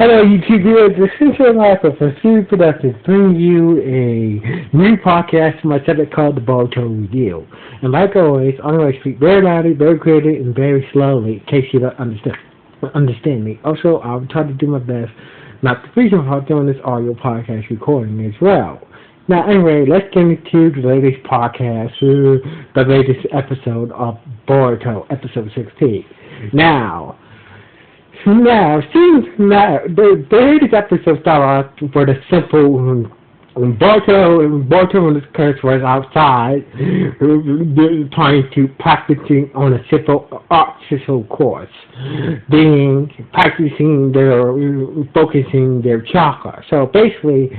Hello, YouTube viewers. This is your Michael from Food Productions, bringing you a new podcast, my subject called the Boruto Review. And like always, I'm going to speak very loudly, very clearly, and very slowly, in case you don't understand me. Also, I'll try to do my best not to freeze about doing this audio podcast recording as well. Now, anyway, let's get into the latest podcast, the latest episode of Boruto, episode 16. Now, the latest episode started off for the simple Boruto and his curse was outside trying to practicing on a simple artificial course, focusing their chakra. So basically,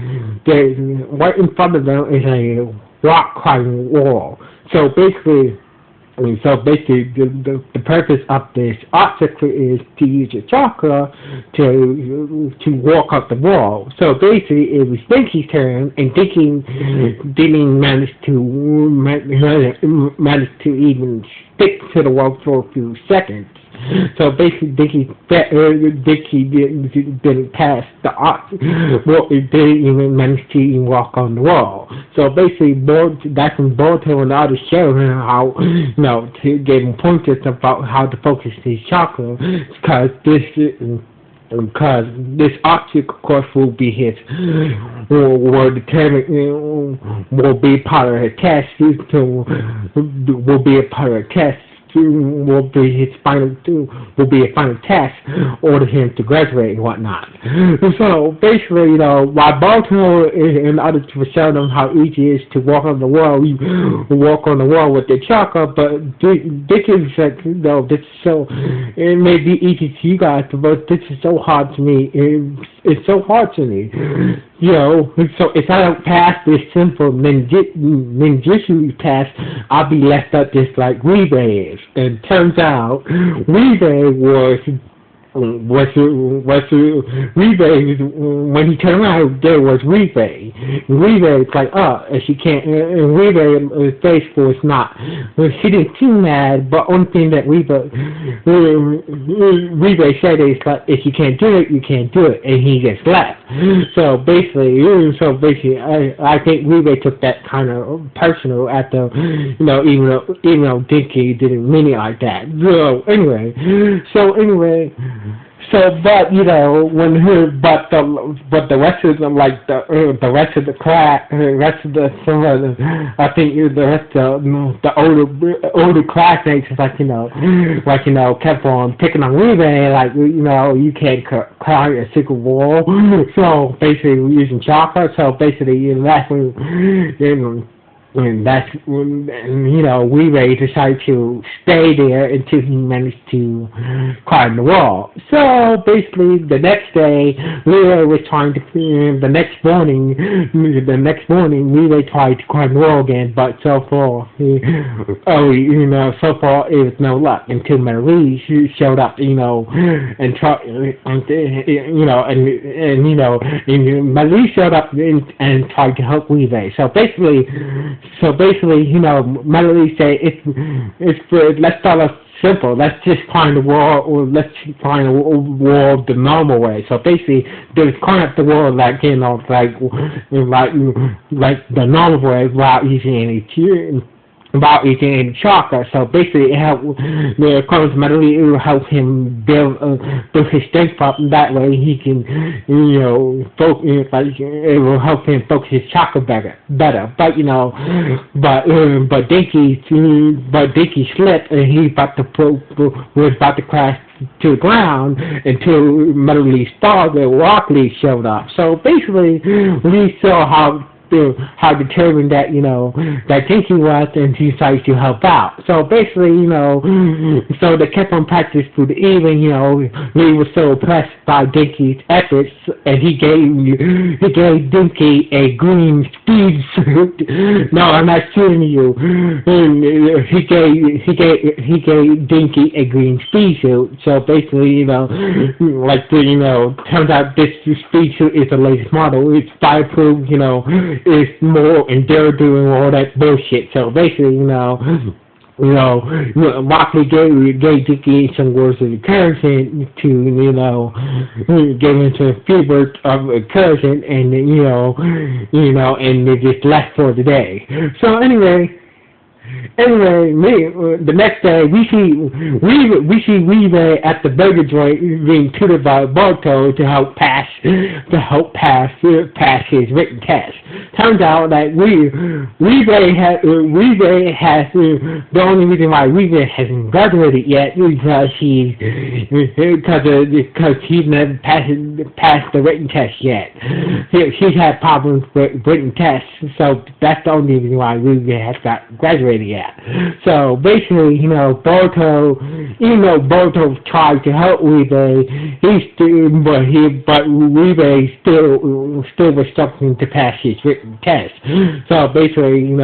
right in front of them is a rock climbing wall. So basically, the purpose of this obstacle is to use your chakra to walk up the wall. So basically, it was Dinky's turn, and Dinky didn't manage to even stick to the wall for a few seconds. So basically, Dinky didn't pass the well, it didn't even manage to even walk on the wall. So basically, that's when Boruto and the others showed him how, to give him pointers about how to focus his chakra, because this obstacle course will be will be part of his test. Will be a part of the test. Will be a final test order him to graduate and whatnot. So basically, while Boruto and others were showing them how easy it is to walk on the wall, with their chakra, but this is like, this is so, it may be easy to you guys, but this is so hard to me. It's so hard to me. So if I don't pass this simple ninjutsu test, I'll be left up just like Ribe is. And turns out, Ribe when he turned around, there was Ribe. Ribe was like, and she can't, and Ribe's face was not, she didn't too mad, but only thing that Ribe said is, like, if you can't do it, you can't do it, and he just left. So basically, I think Ribe took that kind of personal at the, even though Dinky didn't mean it like that. But the rest of them, like the rest of the class, I think the rest of the older classmates, kept on picking on Ribe, like, you can't climb a single wall. So basically, we're using chakra. So basically, that's when. And that's when, Ribe decided to stay there until he managed to climb the wall. So basically, the next day, Ribe was trying to. The next morning, Ribe tried to climb the wall again, but so far it was no luck until Marie showed up, and Marie showed up and tried to help Ribe. So basically, Melody say let's start off simple. Let's just climb the wall, or let's climb the wall the normal way. So basically, they was climbing up the wall like the normal way without using chakra. So basically, it will help him build his strength up, and that way he can, focus. It will help him focus his chakra better. But Dinky slipped, and he was about to crash to the ground until Metal Leaf Star, the Rock Leaf, showed up. So basically, we saw how determined that Dinky was, and he decided to help out. So basically, so they kept on practice through the evening. Lee was so impressed by Dinky's efforts, and he gave Dinky a green speed suit. No, I'm not shooting you. And he gave Dinky a green speed suit. So basically, turns out this speed suit is the latest model. It's fireproof. Is more enduring, doing all that bullshit. So basically, Rocky gave Dickie some words of encouragement to, give him some few words of encouragement, and and they just left for the day. So anyway, the next day we see Weavey at the burger joint being tutored by Boruto to help pass his written test. Turns out that Weavey has the only reason why Weavey hasn't graduated yet is because he's never passed the written test yet. He's had problems with written tests, so that's the only reason why Weavey has not graduated yet. So basically, Boruto, even though Boruto tried to help Weavey, but Weavey still was struggling to pass his written test. So basically,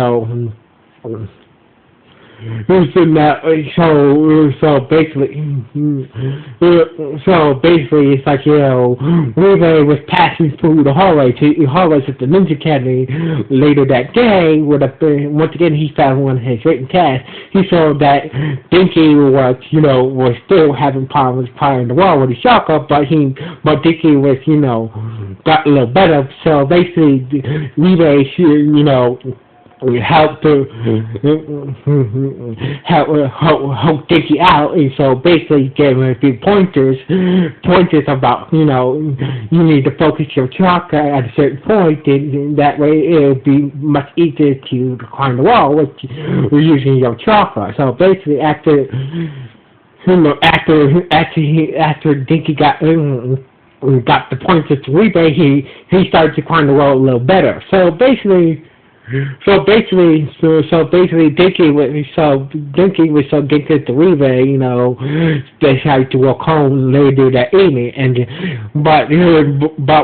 so basically, it's like Weavey was passing through the hallways at the Ninja Academy later that day. Once again, he found one of his written tests. He saw that Dinky was still having problems firing the wall with his chakra, but Dinky was got a little better. So basically, Weavey help Dickie out, and so basically gave him a few pointers about you need to focus your chakra at a certain point, and that way it'll be much easier to climb the wall with using your chakra. So basically after Dinky got the pointers to Weavey, he started to climb the wall a little better. So basically Dinky was so addicted to Weavey, decided to walk home later that evening, but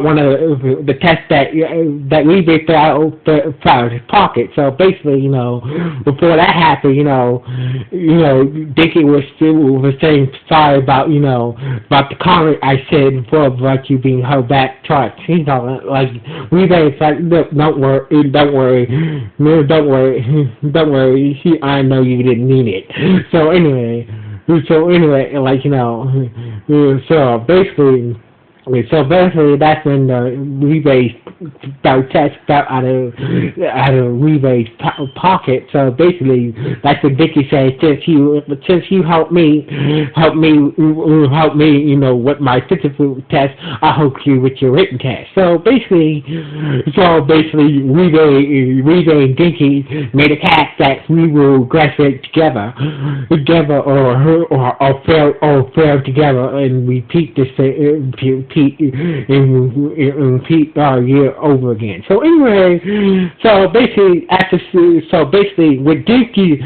one of the tests that Weavey found in his pocket. So basically, before that happened, Dinky was saying sorry about the comment I said before about you being held back twice. He's like Weavey is like, look, don't worry. No, don't worry. I know you didn't mean it. So anyway, So basically, that's when Weavey test fell out of Weavey's pocket. So basically, that's what Dickie said. Since you helped me, with my physical test, I help you with your written test. So basically, Weavey and Dinky made a pact that we will graduate together, or fail together, and repeat this. Repeat our year over again. So anyway, with Dinky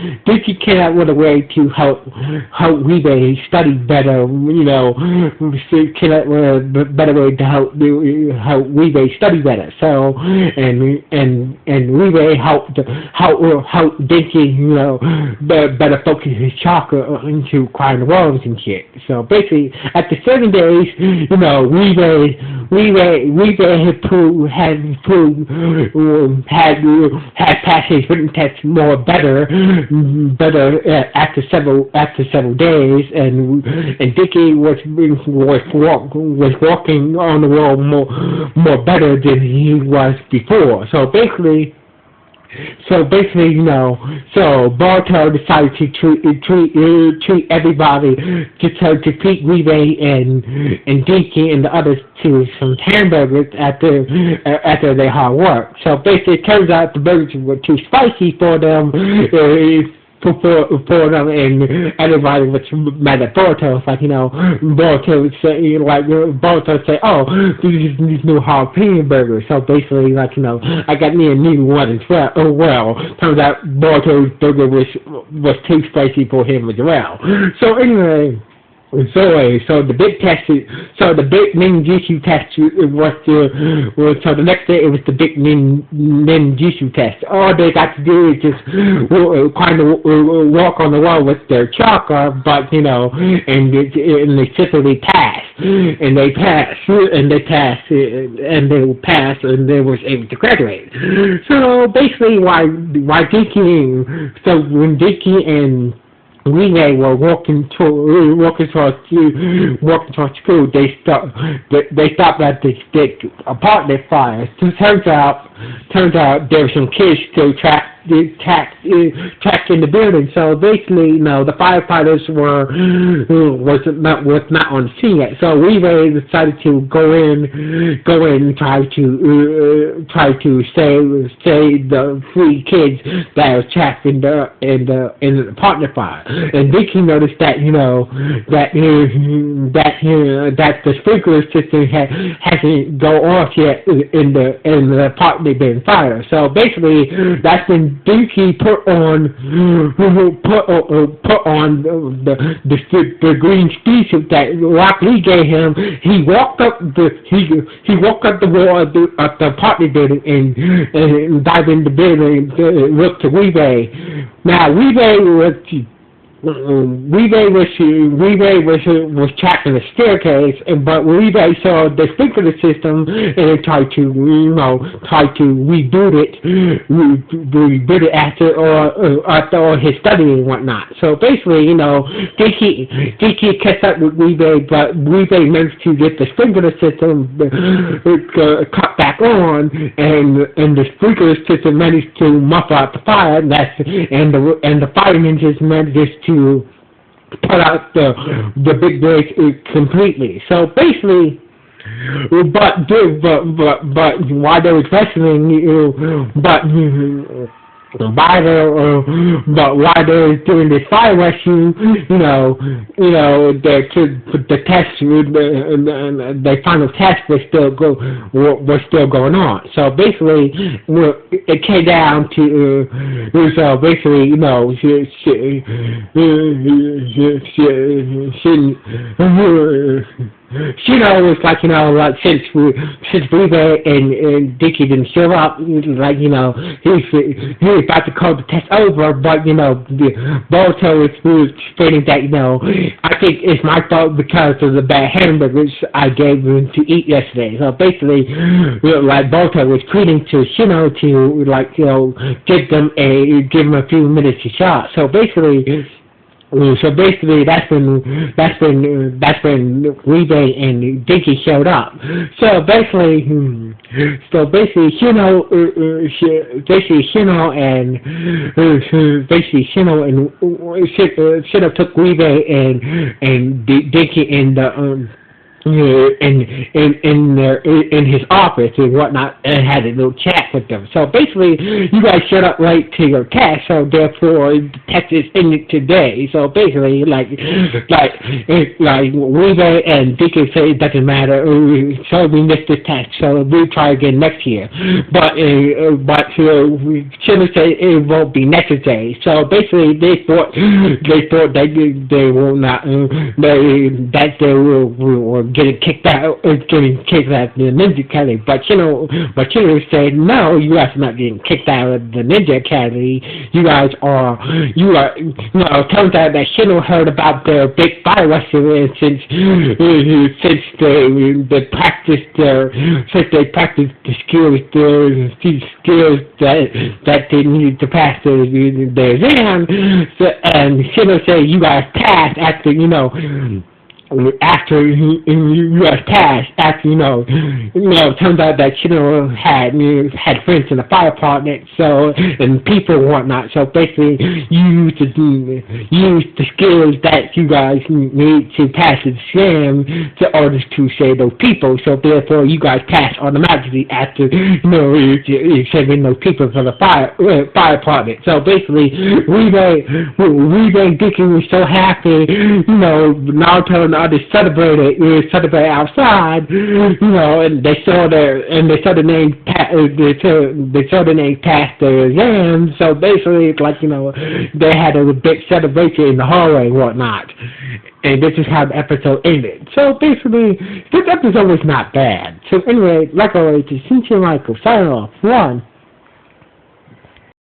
came out with a way to help Weavey study better. Came out with a better way to help Weavey study better. So and Weavey helped Dinky better focus his chakra into climbing the walls and shit. So basically, after 7 days, had passed his written test better after several days, and Dickie was walking on the wall more better than he was before. So basically, Boruto decided to treat everybody to defeat Weavey and Dinky and the others to some hamburgers after their hard work. So basically, it turns out the burgers were too spicy for them. For them, and everybody was mad at Boruto. It's like, Boruto would say, oh, these new jalapeno burgers. So basically, I got me a new one as well. Oh well, turns out Boruto's burger was too spicy for him as well. So anyway, So the big test, so the big ninjutsu test so the next day it was the big ninjutsu test. All they got to do is just kind of walk on the wall with their chakra, but and they simply passed, and they passed, and they passed, and they passed, and they was able to graduate. So basically, why Dinky, so when Dinky and Renee were walking towards school. They stopped at the apartment fire. So turns out there were some kids still trapped in the building. So basically, the firefighters was not on the scene yet. So Renee decided to go in and try to save the 3 kids that were trapped in the apartment fire. And Vicky noticed that that the sprinkler system hasn't go off yet in the apartment being fire. So basically, that's when Vicky put on the green speed suit that Rock Lee gave him. He walked up the wall of the apartment building and dived in the building and looked to Weebay. Now Weebay was trapped in a staircase, but Weebay saw the sprinkler system and tried to reboot it after all his studying and whatnot. So basically, Dinky catch up with Weebay, but Weebay managed to get the sprinkler system cut back on, and the sprinkler system managed to muff out the fire, and the fire ninjas managed to put out the big blaze completely. So basically, but while they was wrestling, but while they were doing this fire rescue, the test, the final test was still going on. So basically, it came down to basically, was like, since Weaver and Dickie didn't show up, he was about to call the test over, but, Boruto was stating that, I think it's my fault because of the bad hamburgers I gave him to eat yesterday. So basically, Boruto was pleading to Shino to, give them a few minutes to shot. So basically, that's when Rebay and Dinky showed up. So basically, Shino took Rebay and Dinky in the in his office and whatnot, and had a little chat with them. So basically, you guys showed up late to your test, so therefore the test is ended today. So basically, like Weaver and Deacon say it doesn't matter. So we missed the test, so we'll try again next year. But we shouldn't say it won't be necessary. So basically, they thought that they will not that they will getting kicked out of the Ninja Academy, but Shino said, no, you guys are not getting kicked out of the Ninja Academy. You guys are, it turns out that Shino heard about their big fire rescue, and since they practiced the skills that they needed to pass their exam, and Shino said, you guys passed after you guys passed, turns out that Shino had friends in the fire department, and people and whatnot. So basically, you use the skills that you guys need to pass the exam in order to save those people. So therefore, you guys pass automatically after saving those people from the fire department. So basically, Rebay Dicky was so happy, Naruto and others celebrate outside, and they saw the name past their exams. So basically, it's like they had a big celebration in the hallway and whatnot. And this is how the episode ended. So basically, this episode was not bad. So anyway, like always, it's Shinchi Michael signing off. One.